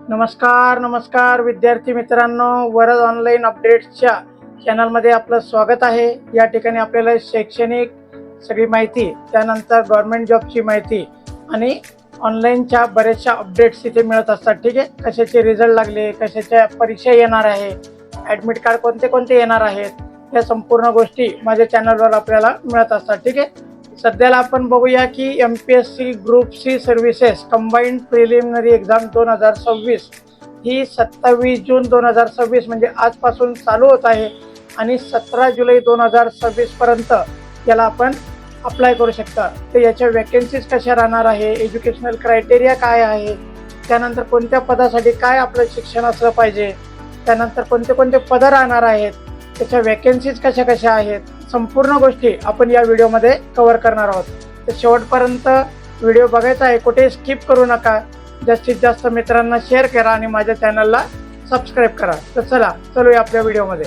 नमस्कार विद्यार्थी मित्रांनो, वरद ऑनलाईन अपडेट्सच्या चॅनलमध्ये आपलं स्वागत आहे। या ठिकाणी आपल्याला शैक्षणिक सगळी माहिती, त्यानंतर गव्हर्नमेंट जॉबची माहिती आणि ऑनलाईनच्या बरेचशा अपडेट्स इथे मिळत असतात। ठीक आहे, कशाचे रिझल्ट लागले, कशाच्या परीक्षा येणार आहे, ॲडमिट कार्ड कोणते कोणते येणार आहेत, या संपूर्ण गोष्टी माझ्या चॅनलवर आपल्याला मिळत असतात। ठीक आहे, सध्याला आपण बघूया की MPSC group C services combined preliminary exam 2026 ही 27 जून 2026 म्हणजे आजपासून चालू होत आहे आणि 17 जुलै 2026 पर्यंत याला आपण अप्लाय करू शकता। तर याच्या वॅकन्सीज कशा राहणार आहे, एज्युकेशनल क्रायटेरिया काय आहे, त्यानंतर कोणत्या पदासाठी काय आपलं शिक्षण असलं पाहिजे, त्यानंतर कोणते कोणते पदं राहणार आहेत, त्याच्या वॅकन्सीज कशा कशा आहेत, संपूर्ण गोष्टी आपण या व्हिडिओमध्ये कव्हर करणार आहोत। तर शेवटपर्यंत व्हिडिओ बघायचा आहे, कुठे स्किप करू नका। जास्तीत जास्त मित्रांना शेअर करा आणि माझ्या चॅनलला सबस्क्राईब करा। तर चला चलूया आपल्या व्हिडिओमध्ये।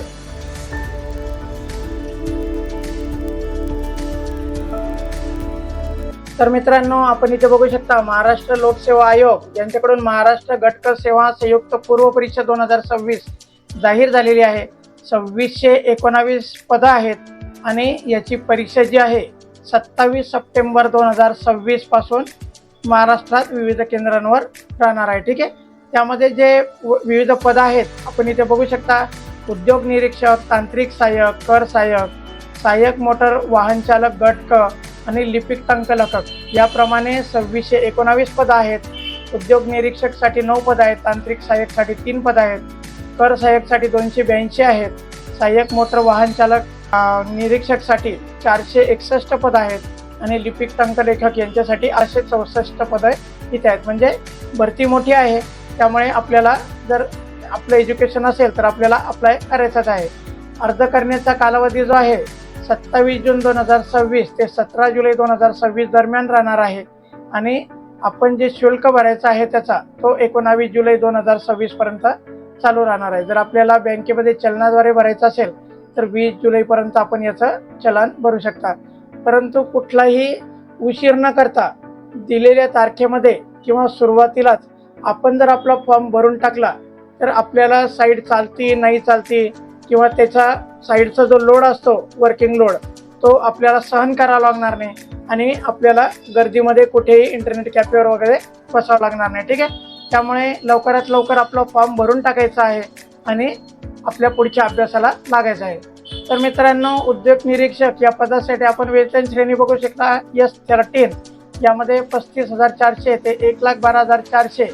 तर मित्रांनो, आपण इथे बघू शकता महाराष्ट्र लोकसेवा आयोग यांच्याकडून महाराष्ट्र गटकर सेवा संयुक्त पूर्व परीक्षा 2026 जाहीर झालेली आहे। 2619 पदं आहेत आणि याची परीक्षा जी आहे 27 सप्टेंबर 2026 पासून महाराष्ट्रात विविध केंद्रांवर राहणार आहे। ठीक आहे, त्यामध्ये जे विविध पदं आहेत आपण इथे बघू शकता। उद्योग निरीक्षक, तांत्रिक सहाय्यक, कर सहाय्यक, सहाय्यक मोटर वाहन चालक गट क आणि लिपिक टंकलेखक याप्रमाणे 2619 पदं आहेत। उद्योग निरीक्षकसाठी 9 पदं आहेत, तांत्रिक सहाय्यकसाठी 3 पदं आहेत, कर सहाय्यकसाठी 282 आहेत, सहाय्यक मोटर वाहन चालक निरीक्षकसाठी 461 पदं आहेत आणि लिपिक टंकलेखक यांच्यासाठी 864 पदं इथे आहेत। म्हणजे भरती मोठी आहे, त्यामुळे आपल्याला जर आपलं एज्युकेशन असेल तर आपल्याला अप्लाय करायचंच आहे। अर्ज करण्याचा कालावधी जो आहे 27 जून 2026 ते 17 जुलै 2026 दरम्यान राहणार आहे आणि आपण जे शुल्क भरायचं आहे त्याचा तो 19 जुलै 2026 पर्यंत चालू राहणार आहे। जर आपल्याला बँकेमध्ये चलनाद्वारे भरायचं असेल तर 20 जुलैपर्यंत आपण याचं चलन भरू शकता। परंतु कुठलाही उशीर न करता दिलेल्या तारखेमध्ये किंवा सुरुवातीलाच आपण जर आपला फॉर्म भरून टाकला तर आपल्याला साईड चालती नाही चालती किंवा त्याचा साईडचा जो लोड असतो, वर्किंग लोड, तो आपल्याला सहन करावा लागणार नाही आणि आपल्याला गर्दीमध्ये कुठेही इंटरनेट कॅफेवर वगैरे बसावं लागणार नाही। ठीक आहे, त्यामुळे लवकरात लवकर आपला फॉर्म भरून टाकायचा आहे आणि आपल्या पुढच्या अभ्यासाला लागायचं आहे। तर मित्रांनो, उद्योग निरीक्षक या पदासाठी आपण वेतन श्रेणी बघू शकता S13, यामध्ये 35,400 ते 1,12,400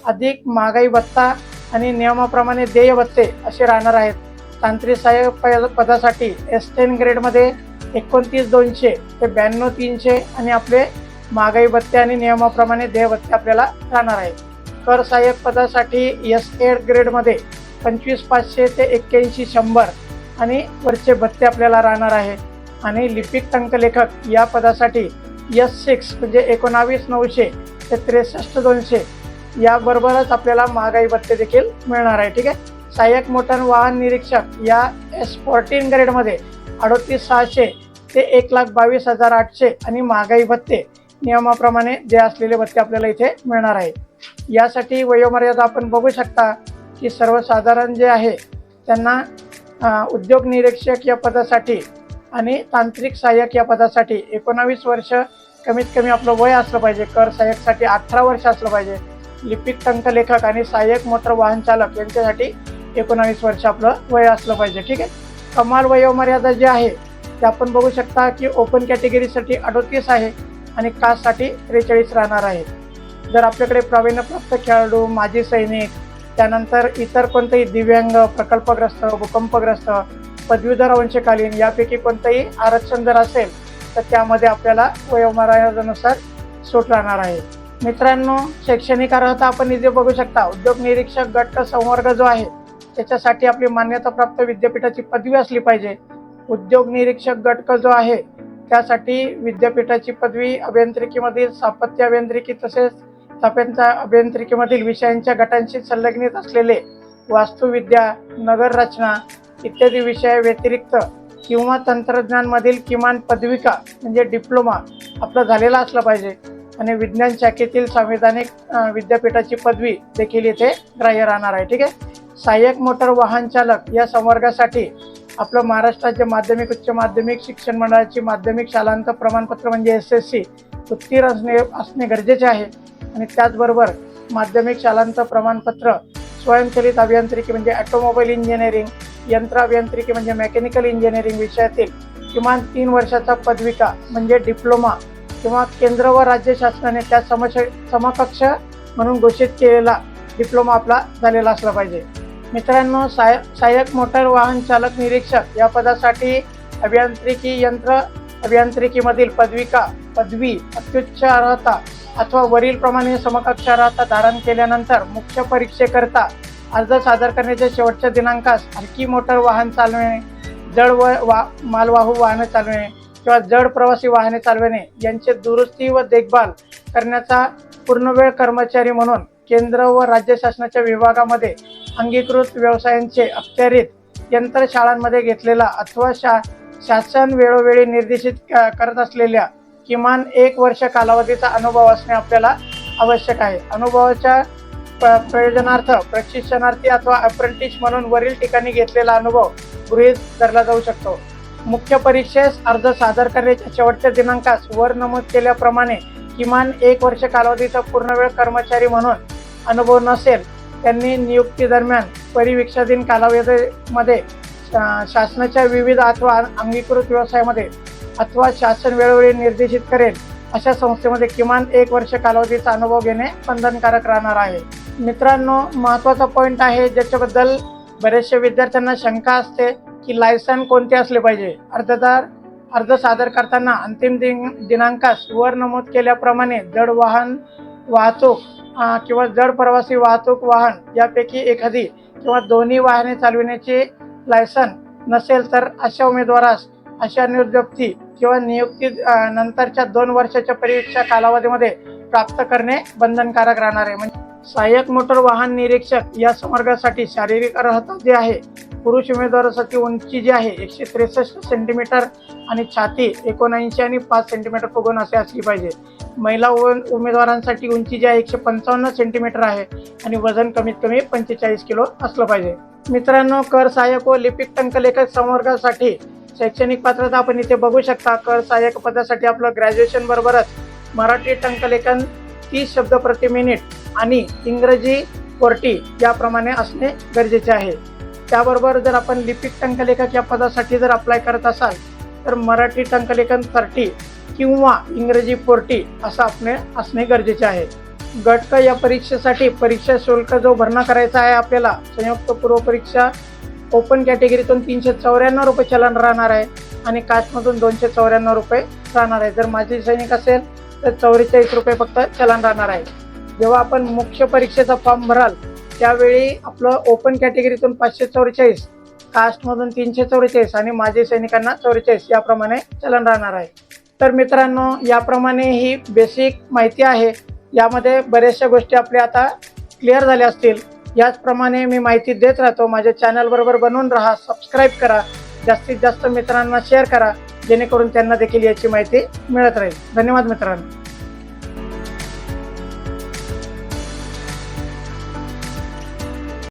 अधिक महागाई भत्ता आणि नियमाप्रमाणे देय भत्ते असे राहणार आहेत। तांत्रिक सहाय्यक पदासाठी S10 ग्रेडमध्ये 29,200 ते 92,300 आणि आपले महागाई भत्ते आणि नियमाप्रमाणे देय भत्ते आपल्याला राहणार आहे। कर सहाय्यक पदासाठी S8 ग्रेडमध्ये 25,500 ते 81,100 आणि वरचे भत्ते आपल्याला राहणार आहे आणि लिपिक टंकलेखक या पदासाठी S6 म्हणजे 19,900 ते 63,200 याबरोबरच आपल्याला महागाई भत्ते देखील मिळणार आहे। ठीक आहे, सहाय्यक मोटर वाहन निरीक्षक या S14 ग्रेडमध्ये 38,600 ते 1,22,800 आणि महागाई भत्ते नियमाप्रमाणे जे असलेले भत्ते आपल्याला इथे मिळणार आहे। यासाठी वयोमर्यादा आपण बघू शकता की सर्वसाधारण जे आहे त्यांना उद्योग निरीक्षक या पदासाठी आणि तांत्रिक सहाय्यक या पदासाठी 19 वर्ष कमीत कमी आपलं वय असलं पाहिजे। कर सहाय्यकसाठी 18 वर्ष असलं पाहिजे। लिपिक टंकलेखक आणि सहाय्यक मोटर वाहन चालक यांच्यासाठी 19 वर्ष आपलं वय असलं पाहिजे। ठीक आहे, कमाल वयोमर्यादा जी आहे ते आपण बघू शकता की ओपन कॅटेगरीसाठी 38 आहे आणि कास्टसाठी 43 राहणार आहे। जर आपल्याकडे प्रावीण्यप्राप्त खेळाडू, माजी सैनिक, त्यानंतर इतर कोणतेही दिव्यांग, प्रकल्पग्रस्त, भूकंपग्रस्त, पदवीधर अंशकालीन यापैकी कोणतंही आरक्षण जर असेल तर त्यामध्ये आपल्याला वयोमर्यादेनुसार सूट राहणार आहे। मित्रांनो, शैक्षणिक अर्हता आपण इथे बघू शकता। उद्योग निरीक्षक गट संवर्ग जो आहे त्याच्यासाठी आपली मान्यताप्राप्त विद्यापीठाची पदवी असली पाहिजे। उद्योग निरीक्षक गट जो आहे त्यासाठी विद्यापीठाची पदवी अभियांत्रिकीमधील स्थापत्य अभियांत्रिकी तसेच स्थापत्य अभियांत्रिकीमधील विषयांच्या गटांशी संलग्नित असलेले वास्तुविद्या, नगर रचना इत्यादी विषया व्यतिरिक्त किंवा तंत्रज्ञानमधील किमान पदविका म्हणजे डिप्लोमा आपला झालेला असला पाहिजे। आणि विज्ञान शाखेतील संविधानिक विद्यापीठाची पदवी देखील इथे ग्राह्य राहणार आहे. ठीक आहे. सहाय्यक मोटर वाहन चालक या संवर्गासाठी आपलं महाराष्ट्र राज्य माध्यमिक उच्च माध्यमिक शिक्षण मंडळाची माध्यमिक शालांत प्रमाणपत्र म्हणजे SSC उत्तीर्ण असणे गरजेचे आहे. आणि त्याचबरोबर माध्यमिक शालांत प्रमाणपत्र स्वयंचलित अभियांत्रिकी म्हणजे ऑटोमोबाईल इंजिनिअरिंग, यंत्र अभियांत्रिकी म्हणजे मेकॅनिकल इंजिनिअरिंग विषयातील किमान 3 वर्षाचा पदविका म्हणजे डिप्लोमा किंवा केंद्र व राज्य शासनाने त्या समकक्ष म्हणून घोषित केलेला डिप्लोमा आपला झालेला असला पाहिजे. मित्रांनो, सहाय्यक मोटर वाहन चालक निरीक्षक या पदासाठी अभियांत्रिकी यंत्र अभियांत्रिकीमधील पदवी अत्युच्च अर्हता अथवा वरील प्रमाणे समकक्ष अर्हता धारण केल्यानंतर मुख्य परीक्षेकरता अर्ज सादर करण्याच्या शेवटच्या दिनांकास हलकी मोटर वाहन चालविणे, जड मालवाहू वाहने चालविणे किंवा जड प्रवासी वाहने चालविणे यांचे दुरुस्ती व देखभाल करण्याचा पूर्णवेळ कर्मचारी म्हणून केंद्र व राज्य शासनाच्या विभागामध्ये अंगीकृत व्यवसायांचे अखत्यारीत यंत्रशाळांमध्ये घेतलेला अथवा शासन वेळोवेळी निर्देशित करत असलेल्या किमान 1 वर्ष कालावधीचा अनुभव असणे आपल्याला आवश्यक आहे. अनुभवाच्या प्रयोजनार्थ प्रशिक्षणार्थी अथवा अप्रेंटिस म्हणून वरील ठिकाणी घेतलेला अनुभव गृहीत धरला जाऊ शकतो. मुख्य परीक्षेस अर्ज सादर करण्याच्या शेवटच्या दिनांकास वर नमूद केल्याप्रमाणे किमान 1 वर्ष कालावधीचा पूर्णवेळ कर्मचारी म्हणून अनुभव नसेल त्यांनी नियुक्ती दरम्यान परिवीक्षाधीन कालावधीमध्ये शासनाच्या विविध अथवा अंगीकृत व्यवसायामध्ये अथवा शासन वेळोवेळी निर्देशित करेल अशा संस्थेमध्ये किमान 1 वर्ष कालावधीचा अनुभव घेणे बंधनकारक राहणार आहे. मित्रांनो, महत्त्वाचा पॉईंट आहे ज्याच्याबद्दल बरेचशा विद्यार्थ्यांना शंका असते की लायसन कोणते असले पाहिजे. अर्ज सादर करताना अंतिम दिनांकास वर नमूद केल्याप्रमाणे जड वाहन वाहतूक किंवा जड प्रवासी वाहतूक वाहन यापैकी एखादी किंवा दोन्ही वाहने चालविण्याचे लायसन नसेल तर अशा उमेदवारास अशा नियुक्ती किंवा नियुक्ती नंतरच्या 2 वर्षाच्या परीक्षा कालावधीमध्ये प्राप्त करणे बंधनकारक राहणार आहे. म्हणजे सहाय्यक मोटर वाहन निरीक्षक या संवर्गासाठी शारीरिक अर्हता जी आहे, पुरुष उमेदवारासाठी उंची जी आहे 163 सेंटीमीटर आणि छाती 79 आणि 5 सेंटीमीटर फुगवून असे असली पाहिजे. महिला उमेदवारांसाठी उंची जी आहे 155 सेंटीमीटर आहे आणि वजन कमीत कमी 45 किलो असलं पाहिजे. मित्रांनो, कर सहाय्यक व लिपिक टंकलेखक संवर्गासाठी शैक्षणिक पात्रता आपण इथे बघू शकता. कर सहाय्यक पदासाठी आपलं ग्रॅज्युएशन बरोबरच मराठी टंकलेखन 30 शब्द प्रति मिनिट आणि इंग्रजी 40 याप्रमाणे असणे गरजेचे आहे. त्याबरोबर जर आपण लिपिक टंकलेखक या पदासाठी जर अप्लाय करत असाल तर मराठी टंकलेखन 30 किंवा इंग्रजी 40 असं असणे गरजेचे आहे. गट क या परीक्षेसाठी परीक्षा शुल्क जो भरणा करायचा आहे आपल्याला, संयुक्त पूर्व परीक्षा ओपन कॅटेगरीतून 394 रुपये चलन राहणार आहे आणि कास्टमधून 294 रुपये राहणार आहे. जर माजी सैनिक असेल तर 44 रुपये फक्त चलन राहणार आहे. जेव्हा आपण मुख्य परीक्षेचा फॉर्म भराल त्यावेळी आपलं ओपन कॅटेगरीतून 544, कास्टमधून 344 आणि माजी सैनिकांना 44 याप्रमाणे चलन राहणार आहे. तर मित्रांनो, याप्रमाणे ही बेसिक माहिती आहे. यामध्ये बऱ्याचशा गोष्टी आपल्या आता क्लिअर झाल्या असतील. याचप्रमाणे मी माहिती देत राहतो. माझ्या चॅनलबरोबर बनवून राहा, सबस्क्राईब करा, जास्तीत जास्त मित्रांना शेअर करा जेणेकरून त्यांना देखील याची माहिती मिळत राहील. धन्यवाद मित्रांनो.